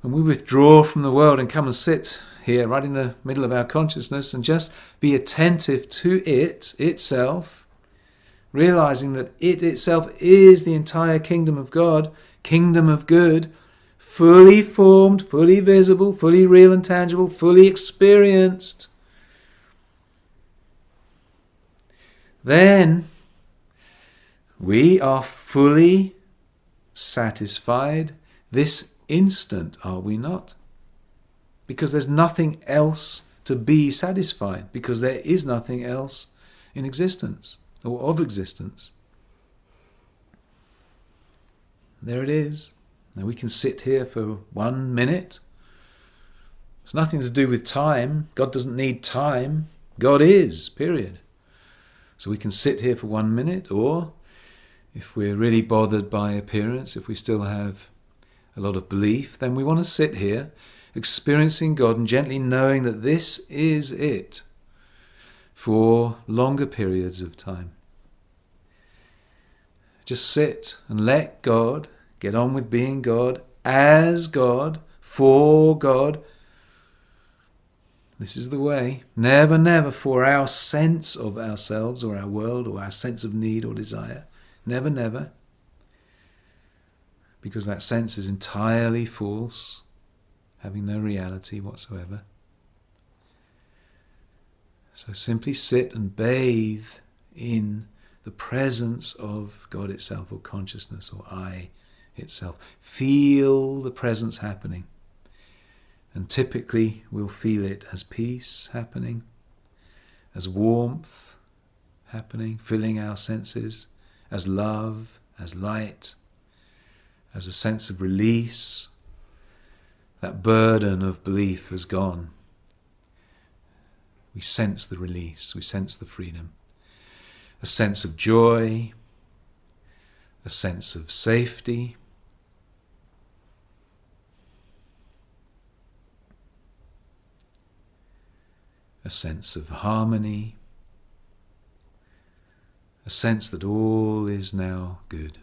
when we withdraw from the world and come and sit here right in the middle of our consciousness and just be attentive to it itself, realizing that it itself is the entire kingdom of God, kingdom of good, fully formed, fully visible, fully real and tangible, fully experienced, then we are fully satisfied this instant, are we not? Because there's nothing else to be satisfied, because there is nothing else in existence or of existence. There it is. Now we can sit here for 1 minute. It's nothing to do with time. God doesn't need time. God is, period. So we can sit here for 1 minute, or if we're really bothered by appearance, if we still have a lot of belief, then we want to sit here experiencing God and gently knowing that this is it for longer periods of time. Just sit and let God get on with being God, as God, for God. This is the way. Never, never for our sense of ourselves or our world or our sense of need or desire. Never, never. Because that sense is entirely false, having no reality whatsoever. So simply sit and bathe in the presence of God itself, or consciousness, or I itself. Feel the presence happening. And typically we'll feel it as peace happening, as warmth happening, filling our senses, as love, as light, as a sense of release. That burden of belief has gone. We sense the release, we sense the freedom. A sense of joy, a sense of safety, a sense of harmony, a sense that all is now good.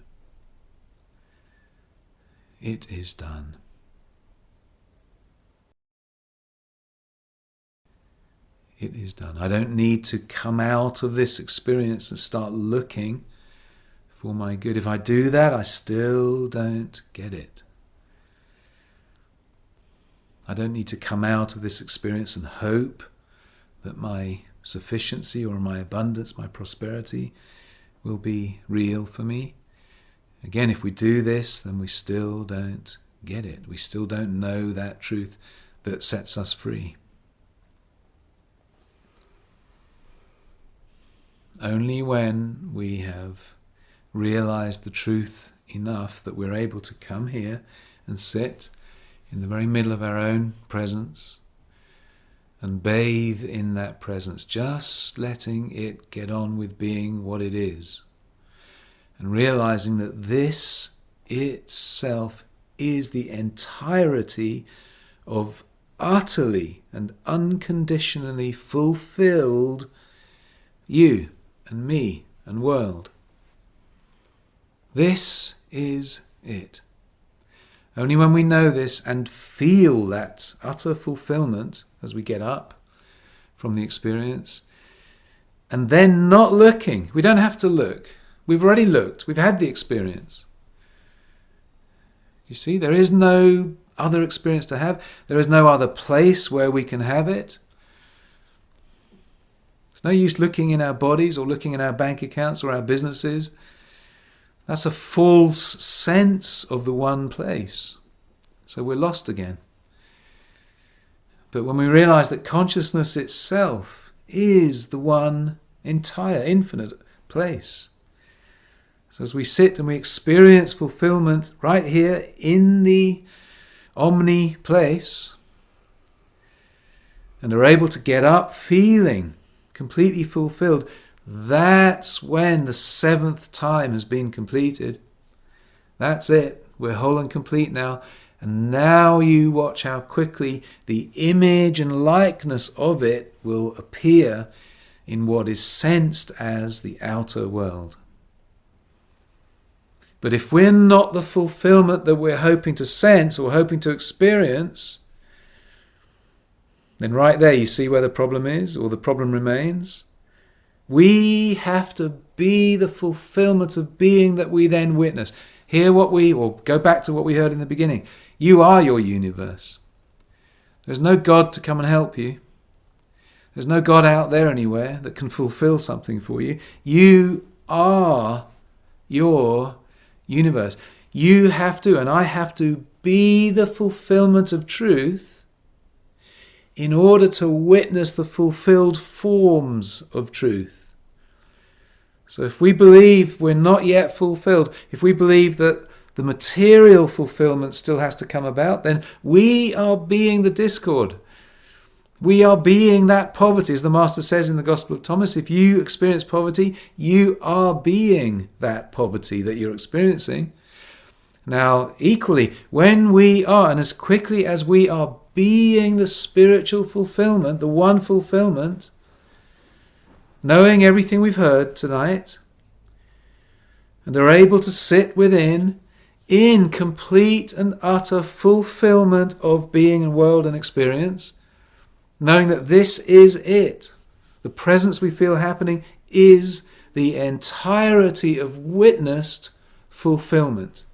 It is done. It is done. I don't need to come out of this experience and start looking for my good. If I do that, I still don't get it. I don't need to come out of this experience and hope that my sufficiency or my abundance, my prosperity will be real for me. Again, if we do this, then we still don't get it. We still don't know that truth that sets us free. Only when we have realized the truth enough that we're able to come here and sit in the very middle of our own presence and bathe in that presence, just letting it get on with being what it is, and realizing that this itself is the entirety of utterly and unconditionally fulfilled you and me and world. This is it. Only when we know this and feel that utter fulfillment as we get up from the experience, and then not looking. We don't have to look. We've already looked. We've had the experience. You see, there is no other experience to have. There is no other place where we can have it. It's no use looking in our bodies or looking in our bank accounts or our businesses. That's a false sense of the one place. So we're lost again. But when we realize that consciousness itself is the one entire, infinite place, So as we sit and we experience fulfillment right here in the omni place, and are able to get up feeling completely fulfilled, that's when the 7th time has been completed. That's it. We're whole and complete now. And now you watch how quickly the image and likeness of it will appear in what is sensed as the outer world. But if we're not the fulfillment that we're hoping to sense or hoping to experience, then right there you see where the problem is, or the problem remains. We have to be the fulfillment of being that we then witness. Go back to what we heard in the beginning. You are your universe. There's no God to come and help you. There's no God out there anywhere that can fulfill something for you. You are your universe. You have to, and I have to, be the fulfillment of truth in order to witness the fulfilled forms of truth. So if we believe we're not yet fulfilled, if we believe that the material fulfillment still has to come about, then we are being the discord. We are being that poverty. As the Master says in the Gospel of Thomas, if you experience poverty, you are being that poverty that you're experiencing. Now, equally, when we are, and as quickly as we are being the spiritual fulfillment, the one fulfillment, knowing everything we've heard tonight, and are able to sit within in complete and utter fulfillment of being and world and experience, knowing that this is it. The presence we feel happening is the entirety of witnessed fulfillment.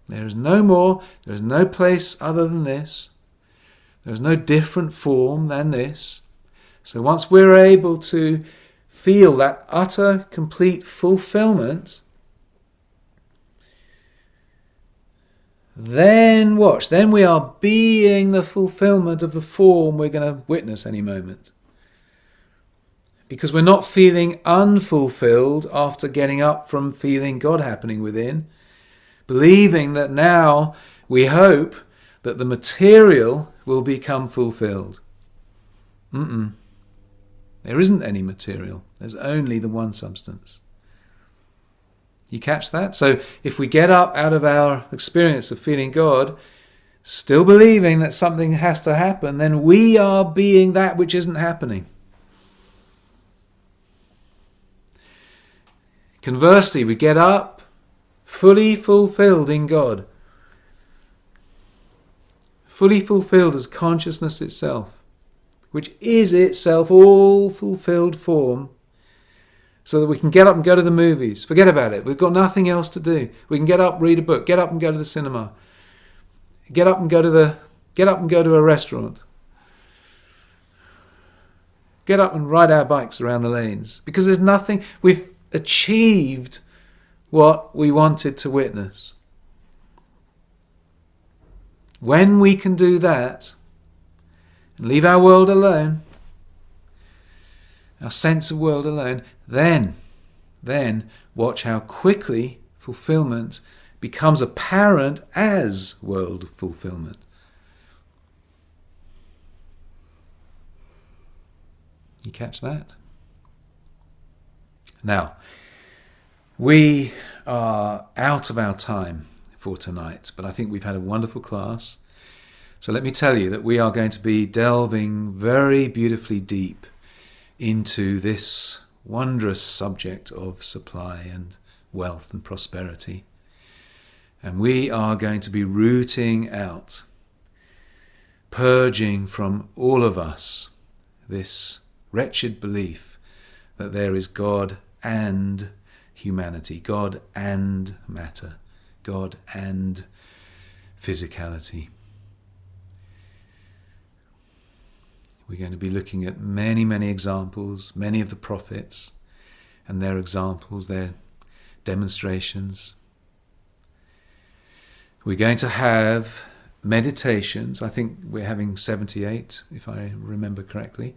There is no more, there is no place other than this. There is no different form than this. So once we're able to feel that utter, complete fulfillment, then watch. Then we are being the fulfillment of the form we're going to witness any moment. Because we're not feeling unfulfilled after getting up from feeling God happening within, believing that now we hope that the material will become fulfilled. There isn't any material. There's only the one substance. You catch that? So if we get up out of our experience of feeling God, still believing that something has to happen, then we are being that which isn't happening. Conversely, we get up fully fulfilled in God. Fully fulfilled as consciousness itself, which is itself all fulfilled form, so that we can get up and go to the movies. Forget about it. We've got nothing else to do. We can get up, read a book, get up and go to the cinema. Get up and go to a restaurant. Get up and ride our bikes around the lanes. Because there's nothing, we've achieved what we wanted to witness. When we can do that and leave our world alone, our sense of world alone, then watch how quickly fulfillment becomes apparent as world fulfillment. You catch that? Now, we are out of our time for tonight, but I think we've had a wonderful class. So let me tell you that we are going to be delving very beautifully deep into this wondrous subject of supply and wealth and prosperity. And we are going to be rooting out, purging from all of us this wretched belief that there is God and humanity, God and matter, God and physicality. We're going to be looking at many, many examples, many of the prophets and their examples, their demonstrations. We're going to have meditations. I think we're having 78, if I remember correctly,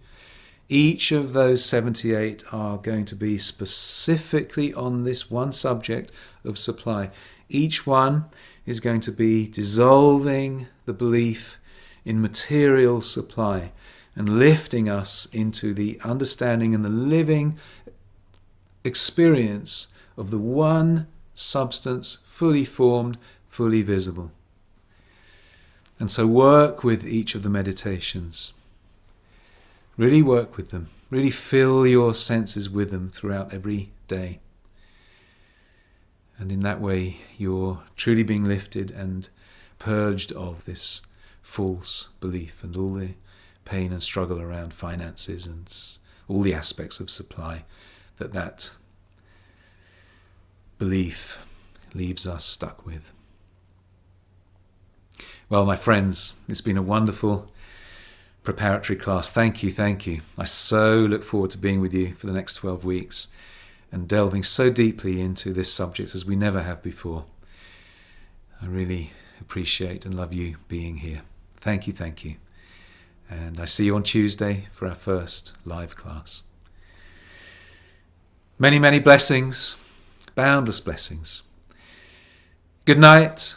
Each of those 78 are going to be specifically on this one subject of supply. Each one is going to be dissolving the belief in material supply and lifting us into the understanding and the living experience of the one substance, fully formed, fully visible. And so work with each of the meditations. Really work with them. Really fill your senses with them throughout every day. And in that way, you're truly being lifted and purged of this false belief and all the pain and struggle around finances and all the aspects of supply that belief leaves us stuck with. Well, my friends, it's been a wonderful preparatory class. Thank you. I so look forward to being with you for the next 12 weeks and delving so deeply into this subject as we never have before. I really appreciate and love you being here. Thank you. And I see you on Tuesday for our first live class. Many, many blessings, boundless blessings. Good night.